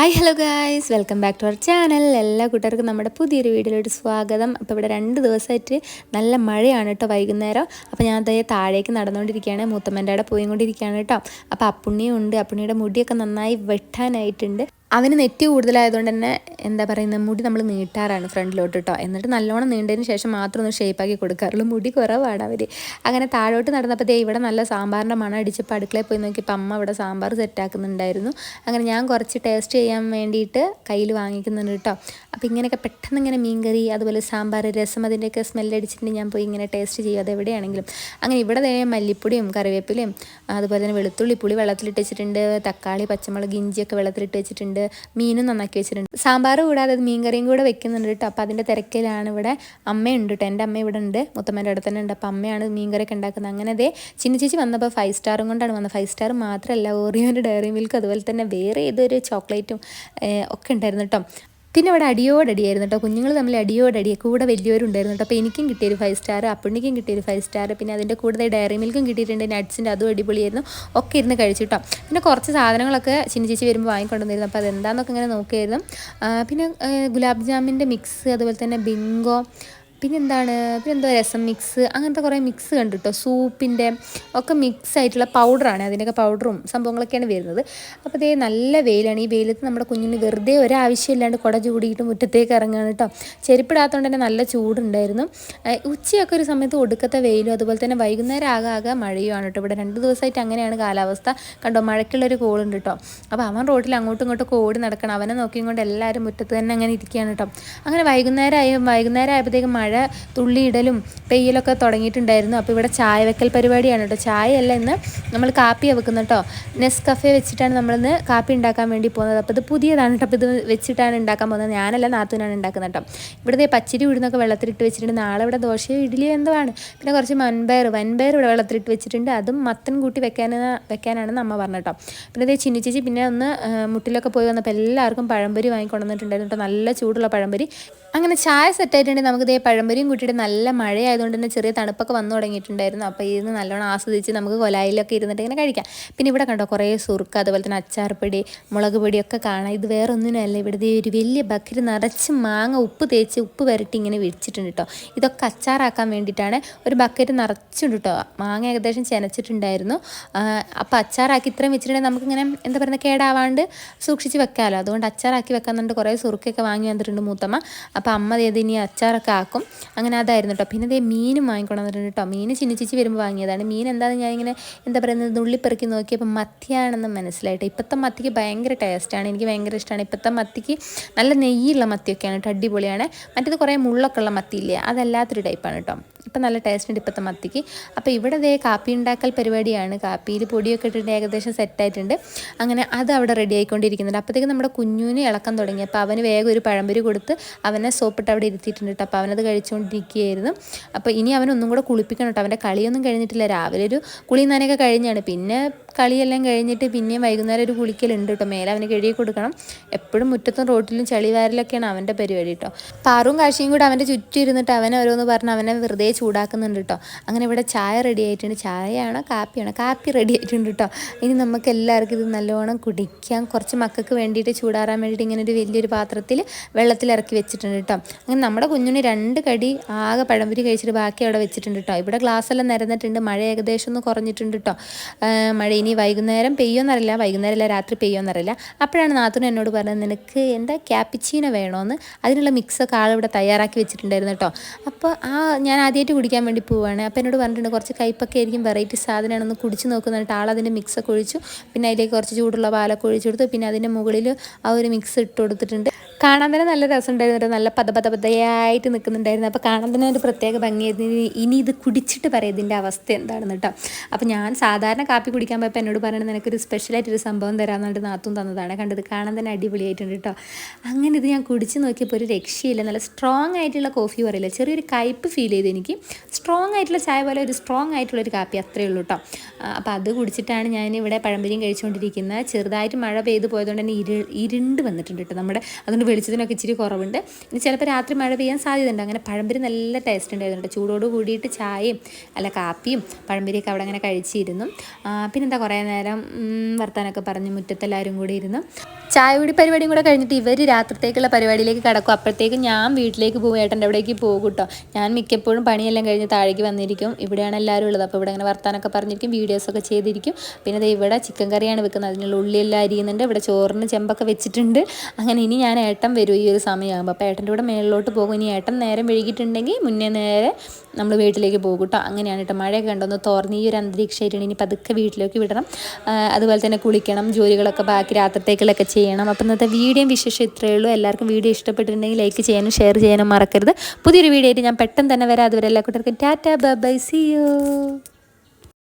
Hi hello guys, welcome back to our channel. എല്ലാ കൂട്ടുകാർക്കും നമ്മുടെ പുതിയൊരു വീഡിയോയിലോട്ട് സ്വാഗതം. അപ്പോൾ ഇവിടെ 2 ദിവസമായിട്ട് നല്ല മഴയാണ് കേട്ടോ വൈകുന്നേരം. അപ്പോൾ ഞാൻ അതേ താഴേക്ക് നടന്നുകൊണ്ടിരിക്കുകയാണ്, മൂത്തമ്മൻ്റെ അവിടെ പോയിക്കൊണ്ടിരിക്കുകയാണ് കേട്ടോ. അപ്പോൾ അപ്പുണ്ണിയും ഉണ്ട്, അപ്പുണ്ണിയുടെ മുടിയൊക്കെ നന്നായി വെട്ടാനായിട്ടുണ്ട്. അവന് നെറ്റ് കൂടുതലായതുകൊണ്ട് തന്നെ എന്താ പറയുന്നത്, മുടി നമ്മൾ നീട്ടാറാണ് ഫ്രണ്ടിലോട്ട് കേട്ടോ. എന്നിട്ട് നല്ലോണം നീണ്ടതിന് ശേഷം മാത്രം ഒന്ന് ഷേപ്പാക്കി കൊടുക്കാറുള്ളൂ. മുടി കുറവാണ് അവർ. അങ്ങനെ താഴോട്ട് നടന്നപ്പോൾ ഇവിടെ നല്ല സാമ്പാറിൻ്റെ മണം അടിച്ചപ്പോൾ അടുക്കളയിൽ പോയി നോക്കിയപ്പോൾ അമ്മ ഇവിടെ സാമ്പാർ സെറ്റാക്കുന്നുണ്ടായിരുന്നു. അങ്ങനെ ഞാൻ കുറച്ച് ടേസ്റ്റ് ചെയ്യാൻ വേണ്ടിയിട്ട് കയ്യിൽ വാങ്ങിക്കുന്നുണ്ട് കേട്ടോ. അപ്പോൾ ഇങ്ങനെയൊക്കെ പെട്ടെന്ന് ഇങ്ങനെ മീൻകറി, അതുപോലെ സാമ്പാർ, രസം, അതിൻ്റെയൊക്കെ സ്മെല്ലടിച്ചിട്ട് ഞാൻ പോയി ഇങ്ങനെ ടേസ്റ്റ് ചെയ്യും അതെവിടെയാണെങ്കിലും. അങ്ങനെ ഇവിടെ മല്ലിപ്പൊടിയും കറിവേപ്പിലയും അതുപോലെ തന്നെ വെളുത്തുള്ളി, പുളി വെള്ളത്തിലിട്ട് വെച്ചിട്ടുണ്ട്, തക്കാളി, പച്ചമുളക്, ഇഞ്ചിയൊക്കെ വെള്ളത്തിലിട്ട് വെച്ചിട്ടുണ്ട്, മീനും നന്നാക്കി വെച്ചിട്ടുണ്ട്. സാമ്പാർ കൂടാതെ മീൻ കറിയും കൂടെ വെക്കുന്നുണ്ട് കേട്ടോ. അപ്പോൾ അതിൻ്റെ തിരക്കിലാണ്. ഇവിടെ അമ്മയുണ്ട് കേട്ടോ, എൻ്റെ അമ്മ ഇവിടെ ഉണ്ട്, മുത്തമ്മേൻ്റെ അടുത്ത് തന്നെ ഉണ്ട്. അപ്പോൾ അമ്മയാണ് മീൻ കറിയൊക്കെ ഉണ്ടാക്കുന്നത്. അങ്ങനെ ചിന്ന ചേച്ചി വന്നപ്പോൾ 5 സ്റ്റാറും കൊണ്ടാണ് വന്നത്. 5 സ്റ്റാർ മാത്രമല്ല, ഓറിയോൻ്റെ ഡയറി മിൽക്ക്, അതുപോലെ തന്നെ വേറെ ഏതൊരു ചോക്ലേറ്റും ഒക്കെ ഉണ്ടായിരുന്നു കേട്ടോ. പിന്നെ ഇവിടെ അടിയോടടിയായിരുന്നു കേട്ടോ, കുഞ്ഞുങ്ങൾ തമ്മിൽ അടിയോടടി, കൂടെ വലിയവരുണ്ടായിരുന്നു കേട്ടോ. അപ്പോൾ എനിക്കും കിട്ടിയൊരു 5 സ്റ്റാർ, അപ്പുണ്ണിക്കും കിട്ടിയൊരു 5 സ്റ്റാർ, പിന്നെ അതിൻ്റെ കൂടെ ഡയറി മിൽക്കും കിട്ടിയിട്ടുണ്ട്, നട്ട്സിൻ്റെ, അതും അടിപൊളിയായിരുന്നു. ഒക്കെ ഇരുന്ന് കഴിച്ചു കേട്ടോ. പിന്നെ കുറച്ച് സാധനങ്ങളൊക്കെ ചിന്ന ചേച്ചി വരുമ്പോൾ വാങ്ങിക്കൊണ്ടുവന്നിരുന്നു. അപ്പോൾ അതെന്താണെന്നൊക്കെ ഇങ്ങനെ നോക്കിയായിരുന്നു. പിന്നെ ഗുലാബ് ജാമിൻ്റെ മിക്സ്, അതുപോലെ തന്നെ ബിങ്കോ, പിന്നെന്തോ രസം മിക്സ്, അങ്ങനത്തെ കുറേ മിക്സ് കണ്ടു കേട്ടോ. സൂപ്പിൻ്റെ ഒക്കെ മിക്സ് ആയിട്ടുള്ള പൗഡറാണ്, അതിൻ്റെയൊക്കെ പൗഡറും സംഭവങ്ങളൊക്കെയാണ് വരുന്നത്. അപ്പോൾ നല്ല വെയിലാണ്. ഈ വെയിലത്ത് നമ്മുടെ കുഞ്ഞിന് വെറുതെ ഒരാവശ്യമില്ലാണ്ട് കുട ചൂടിയിട്ട് മുറ്റത്തേക്ക് ഇറങ്ങുകയാണ് കേട്ടോ. ചെരുപ്പിടാത്തതുകൊണ്ട് തന്നെ നല്ല ചൂടുണ്ടായിരുന്നു. ഉച്ചയൊക്കെ ഒരു സമയത്ത് ഒടുക്കത്തെ വെയിലും, അതുപോലെ തന്നെ വൈകുന്നേരം ആകെ മഴയുമാണ് കേട്ടോ. ഇവിടെ 2 ദിവസമായിട്ട് അങ്ങനെയാണ് കാലാവസ്ഥ. കണ്ടോ, മഴയ്ക്കുള്ളൊരു കോളുണ്ട് കേട്ടോ. അപ്പോൾ അവൻ റോഡിൽ അങ്ങോട്ടും ഇങ്ങോട്ടും ഓടി നടക്കണം. അവനെ നോക്കിക്കൊണ്ട് എല്ലാവരും മുറ്റത്ത് തന്നെ അങ്ങനെ ഇരിക്കുകയാണ് കേട്ടോ. അങ്ങനെ വൈകുന്നേരം ആയപ്പോഴത്തേക്കും മഴ തുള്ളിയിടലും പെയ്യലൊക്കെ തുടങ്ങിയിട്ടുണ്ടായിരുന്നു. അപ്പോൾ ഇവിടെ ചായ വെക്കൽ പരിപാടിയാണ് കേട്ടോ. ചായയല്ല, ഇന്ന് നമ്മൾ കാപ്പിയാണ് വെക്കുന്നത് കേട്ടോ. നെസ്കഫേ വെച്ചിട്ടാണ് നമ്മളിന്ന് കാപ്പി ഉണ്ടാക്കാൻ വേണ്ടി പോകുന്നത്. അപ്പോൾ ഇത് പുതിയതാണ് കേട്ടോ. അപ്പോൾ ഇത് വെച്ചിട്ടാണ് ഉണ്ടാക്കാൻ പോകുന്നത്. ഞാനല്ല, നാത്തൂനാണ് ഉണ്ടാക്കുന്നത് കേട്ടോ. ഇവിടുത്തെ പച്ചരി ഉഴുന്നൊക്കെ വെള്ളത്തിലിട്ട് വെച്ചിട്ടുണ്ട്. നാളെ ഇവിടെ ദോശയോ ഇഡ്ഡലിയോ എന്തോ ആണ്. പിന്നെ കുറച്ച് വൻപയർ ഇവിടെ വെള്ളത്തിലിട്ട് വെച്ചിട്ടുണ്ട്. അതും മത്തൻ കൂട്ടി വെക്കാനാണെന്ന് അമ്മ പറഞ്ഞു കേട്ടോ. പിന്നെ ചിന്നിച്ചേച്ചി പിന്നെ ഒന്ന് മുട്ടിലൊക്കെ പോയി വന്നപ്പോൾ എല്ലാവർക്കും പഴംപൊരി വാങ്ങിക്കൊണ്ടുവന്നിട്ടുണ്ടായിരുന്നു കേട്ടോ. നല്ല ചൂടുള്ള പഴംപൊരി. അങ്ങനെ ചായ സെറ്റായിട്ടുണ്ടെങ്കിൽ നമുക്ക് പഴംപൊരിയും കൂട്ടിയിട്ട്, നല്ല മഴയായതുകൊണ്ട് തന്നെ ചെറിയ തണുപ്പൊക്കെ വന്നു തുടങ്ങിയിട്ടുണ്ടായിരുന്നു. അപ്പോൾ ഇതിന് നല്ലോണം ആസ്വദിച്ച് നമുക്ക് കൊലായിലൊക്കെ ഇരുന്നിട്ട് ഇങ്ങനെ കഴിക്കാം. പിന്നെ ഇവിടെ കണ്ടോ കുറേ സുറുക്ക, അതുപോലെ തന്നെ അച്ചാർപ്പൊടി, മുളക് പൊടിയൊക്കെ കാണാം. ഇത് വേറെ ഒന്നിനല്ല, ഇവിടുത്തെ ഒരു വലിയ ബക്കറ്റ് നിറച്ച് മാങ്ങ ഉപ്പ് വരട്ടി ഇങ്ങനെ വെച്ചിട്ടുണ്ട് കേട്ടോ. ഇതൊക്കെ അച്ചാറാക്കാൻ വേണ്ടിയിട്ടാണ്. ഒരു ബക്കറ്റ് നിറച്ചുണ്ട് കേട്ടോ. മാങ്ങ ഏകദേശം ചെനച്ചിട്ടുണ്ടായിരുന്നു. അപ്പോൾ അച്ചാറാക്കി ഇത്രയും വെച്ചിട്ടുണ്ടെങ്കിൽ നമുക്കിങ്ങനെ എന്താ പറയുക, കേടാവാണ്ട് സൂക്ഷിച്ച് വെക്കാമല്ലോ. അതുകൊണ്ട് അച്ചാറാക്കി വെക്കാന്നുണ്ട്. കുറേ സുറുക്കൊക്കെ വാങ്ങി വന്നിട്ടുണ്ട് മൂത്തമ്മ. അപ്പോൾ അമ്മ ഇനി അച്ചാറൊക്കെ ആക്കും. അങ്ങനെ അതായിരുന്നു കേട്ടോ. പിന്നെ മീനും വാങ്ങിക്കൊണ്ട് വന്നിട്ടുണ്ട് കേട്ടോ. മീൻ ചിന്നിച്ചിച്ച് വരുമ്പോൾ വാങ്ങിയതാണ്. മീൻ എന്താണെന്ന് ഞാനിങ്ങനെ എന്താ പറയുന്നത്, നുള്ളിപ്പെറുക്കി നോക്കിയപ്പോൾ മത്തിയാണെന്ന് മനസ്സിലായിട്ട്. ഇപ്പോഴത്തെ മത്തിക്ക് ഭയങ്കര ടേസ്റ്റാണ്, എനിക്ക് ഭയങ്കര ഇഷ്ടമാണ്. ഇപ്പോഴത്തെ മത്തിക്ക് നല്ല നെയ്യുള്ള മത്തിയൊക്കെയാണ് കേട്ടോ, അടിപൊളിയാണ്. മറ്റേത് കുറേ മുള്ളൊക്കെ ഉള്ള മത്തിയില്ലേ, അതല്ലാത്തൊരു ടൈപ്പാണ് കേട്ടോ. ഇപ്പം നല്ല ടേസ്റ്റ് ഉണ്ട് ഇപ്പോഴത്തെ മത്തിക്ക്. അപ്പോൾ ഇവിടെ കാപ്പി ഉണ്ടാക്കൽ പരിപാടിയാണ്. കാപ്പിയിൽ പൊടിയൊക്കെ ഇട്ടിട്ട് ഏകദേശം സെറ്റായിട്ടുണ്ട്. അങ്ങനെ അത് അവിടെ റെഡി ആയിക്കൊണ്ടിരിക്കുന്നുണ്ട്. അപ്പോഴത്തേക്കും നമ്മുടെ കുഞ്ഞുവിന് ഇളക്കം തുടങ്ങി. അപ്പോൾ അവന് വേഗം ഒരു പഴംപൊരി കൊടുത്ത് അവനെ സോപ്പിട്ട് അവിടെ ഇരുത്തിയിട്ടുണ്ട് കേട്ടോ. അപ്പോൾ അവനത് കഴിച്ചുകൊണ്ടിരിക്കുകയായിരുന്നു. അപ്പോൾ ഇനി അവനൊന്നും കൂടെ കുളിപ്പിക്കണം കേട്ടോ. അവൻ്റെ കളിയൊന്നും കഴിഞ്ഞിട്ടില്ല. രാവിലെ ഒരു കുളി നനയൊക്കെ കഴിഞ്ഞാണ്. പിന്നെ കളിയെല്ലാം കഴിഞ്ഞിട്ട് പിന്നെയും വൈകുന്നേരം ഒരു കുളിക്കലുണ്ട് കേട്ടോ. മേലെ അവന് കഴുകി കൊടുക്കണം. എപ്പോഴും മുറ്റത്തും റോട്ടിലും ചളിവാരലൊക്കെയാണ് അവൻ്റെ പരിപാടി കേട്ടോ. പാറും കാശിയും കൂടെ അവൻ്റെ ചുറ്റും ഇരുന്നിട്ട് അവനെ ഓരോന്ന് പറഞ്ഞ് അവനെ വെറുതെ ചൂടാക്കുന്നുണ്ട് കേട്ടോ. അങ്ങനെ ഇവിടെ ചായ റെഡി ആയിട്ടുണ്ട്. ചായയാണോ കാപ്പിയാണോ? കാപ്പി റെഡി ആയിട്ടുണ്ട് കേട്ടോ. ഇനി നമുക്ക് എല്ലാവർക്കും ഇത് നല്ലോണം കുടിക്കാം. കുറച്ച് മക്കൾക്ക് വേണ്ടിയിട്ട് ചൂടാറാൻ വേണ്ടിയിട്ട് ഇങ്ങനെ ഒരു വലിയൊരു പാത്രത്തിൽ വെള്ളത്തിലിറക്കി വെച്ചിട്ടുണ്ട് കേട്ടോ. അങ്ങനെ നമ്മുടെ കുഞ്ഞിന് 2 കടി ആകെ പഴംപൊരി കഴിച്ചിട്ട് ബാക്കി അവിടെ വെച്ചിട്ടുണ്ട് കേട്ടോ. ഇവിടെ ഗ്ലാസ്സെല്ലാം നിരന്നിട്ടുണ്ട്. മഴ ഏകദേശം ഒന്ന് കുറഞ്ഞിട്ടുണ്ട് കേട്ടോ. മഴ ഇനി വൈകുന്നേരം പെയ്യോന്നറിയില്ല, വൈകുന്നേരമല്ല രാത്രി പെയ്യോന്നറിയില്ല. അപ്പോഴാണ് നാത്തൂൻ എന്നോട് പറഞ്ഞത്, നിനക്ക് എന്താ ക്യാപ്പിച്ചീനോ വേണമെന്ന്. അതിനുള്ള മിക്സൊക്കെ ആളിവിടെ തയ്യാറാക്കി വെച്ചിട്ടുണ്ടായിരുന്നു കേട്ടോ. അപ്പോൾ ഞാൻ ആദ്യമായിട്ട് കുടിക്കാൻ വേണ്ടി പോവുകയാണ്. അപ്പോൾ എന്നോട് പറഞ്ഞിട്ടുണ്ട് കുറച്ച് കയ്പ്പൊക്കെ ആയിരിക്കും, വെറൈറ്റി സാധനമാണെന്ന് കുടിച്ച് നോക്കുന്നിട്ട് ആളതിൻ്റെ മിക്സൊക്കെ ഒഴിച്ചു. പിന്നെ അതിലേക്ക് കുറച്ച് ചൂടുള്ള പാലൊക്കെ ഒഴിച്ചു കൊടുത്തു. പിന്നെ അതിൻ്റെ മുകളിൽ ആ ഒരു മിക്സ് ഇട്ട് കൊടുത്തിട്ടുണ്ട്. കാണാൻ തന്നെ നല്ല രസമുണ്ടായിരുന്നു കേട്ടോ. നല്ല പതയായിട്ട് നിൽക്കുന്നുണ്ടായിരുന്നു. അപ്പോൾ കാണാൻ തന്നെ ഒരു പ്രത്യേക ഭംഗിയായിരുന്നു. ഇനി ഇത് കുടിച്ചിട്ട് പറയാം ഇതിൻ്റെ അവസ്ഥ എന്താണെന്ന് കേട്ടോ. അപ്പോൾ ഞാൻ സാധാരണ കാപ്പി കുടിക്കാൻ പോയപ്പോൾ എന്നോട് പറയണത് നിനക്കൊരു സ്പെഷ്യലായിട്ടൊരു സംഭവം തരാമെന്നുണ്ട് നാത്തും തന്നതാണ്. കണ്ടത് കാണാൻ തന്നെ അടിപൊളിയായിട്ടുണ്ട് കേട്ടോ. അങ്ങനെ ഇത് ഞാൻ കുടിച്ച് നോക്കിയപ്പോൾ ഒരു രക്ഷയില്ല. നല്ല സ്ട്രോങ് ആയിട്ടുള്ള കോഫി പറയില്ല, ചെറിയൊരു കയ്പ്പ് ഫീൽ ചെയ്ത് എനിക്ക്. സ്ട്രോങ് ആയിട്ടുള്ള ചായ പോലെ ഒരു സ്ട്രോങ് ആയിട്ടുള്ളൊരു കാപ്പി, അത്രയേ ഉള്ളൂ കേട്ടോ. അപ്പോൾ അത് കുടിച്ചിട്ടാണ് ഞാനിവിടെ പഴംപൊരിയും കഴിച്ചുകൊണ്ടിരിക്കുന്നത്. ചെറുതായിട്ട് മഴ പെയ്ത് പോയതുകൊണ്ട് തന്നെ ഇരുണ്ട് വന്നിട്ടുണ്ട് കേട്ടോ. അതുകൊണ്ട് വെളിച്ചത്തിനൊക്കെ ഇച്ചിരി കുറവുണ്ട്. ഇനി ചിലപ്പോൾ രാത്രി മഴ പെയ്യാൻ സാധ്യതയുണ്ട്. അങ്ങനെ പഴംപൊരി നല്ല ടേസ്റ്റ് ഉണ്ടായിരുന്നു. ചൂടോട് കൂടിയിട്ട് ചായയും കാപ്പിയും പഴംപൊരിയൊക്കെ അവിടെ അങ്ങനെ കഴിച്ചിരുന്നു. പിന്നെന്താ കുറേ നേരം വർത്താനമൊക്കെ പറഞ്ഞ് മുറ്റത്തെല്ലാവരും കൂടി ഇരുന്നു. ചായ കൂടി പരിപാടിയും കൂടെ കഴിഞ്ഞിട്ട് ഇവർ രാത്രിത്തേക്കുള്ള പരിപാടിയിലേക്ക് കടക്കും. അപ്പോഴത്തേക്കും ഞാൻ വീട്ടിലേക്ക് പോകും, ഏട്ടൻ്റെ അവിടേക്ക് പോകും കേട്ടോ. ഞാൻ മിക്കപ്പോഴും പണിയെല്ലാം കഴിഞ്ഞ് താഴേക്ക് വന്നിരിക്കും. ഇവിടെയാണ് എല്ലാവരും ഉള്ളത്. അപ്പോൾ ഇവിടെ അങ്ങനെ വർത്താനമൊക്കെ പറഞ്ഞിരിക്കും, വീഡിയോസൊക്കെ ചെയ്തിരിക്കും. പിന്നെ ഇവിടെ ചിക്കൻ കറിയാണ് വെക്കുന്നത്. അതിനുള്ള ഉള്ളിയെല്ലാം അരിയുന്നുണ്ട്. ഇവിടെ ചോറിന് ചെമ്പൊക്കെ വെച്ചിട്ടുണ്ട്. അങ്ങനെ ഇനി ഞാൻ ഏട്ടൻ വരും ഈ ഒരു സമയമാകുമ്പോൾ. അപ്പോൾ ഏട്ടൻ്റെ കൂടെ മേളിലോട്ട് പോകും. ഇനി ഏട്ടൻ നേരം വൈകിട്ടുണ്ടെങ്കിൽ മുന്നേ നേരെ നമ്മൾ വീട്ടിലേക്ക് പോകും കേട്ടോ. അങ്ങനെയാണ് കേട്ടോ. മഴയൊക്കെ ഉണ്ടോന്ന് തോർന്ന് ഈ ഒരു അന്തരീക്ഷമായിട്ടാണ്. ഇനി പതുക്കെ വീട്ടിലേക്ക് വിടണം. അതുപോലെ തന്നെ കുളിക്കണം, ജോലികളൊക്കെ ബാക്കി രാത്രിത്തേക്കുള്ളൊക്കെ ചെയ്യണം. അപ്പോൾ ഇന്നത്തെ വീഡിയോയും വിശേഷം ഇത്രയേ ഉള്ളൂ. എല്ലാവർക്കും വീഡിയോ ഇഷ്ടപ്പെട്ടിട്ടുണ്ടെങ്കിൽ ലൈക്ക് ചെയ്യാനും ഷെയർ ചെയ്യാനും മറക്കരുത്. പുതിയൊരു വീഡിയോ ആയിട്ട് ഞാൻ പെട്ടെന്ന് തന്നെ വരാം. അതുവരെ എല്ലാ കൂട്ടർക്കും tata bye bye, see U.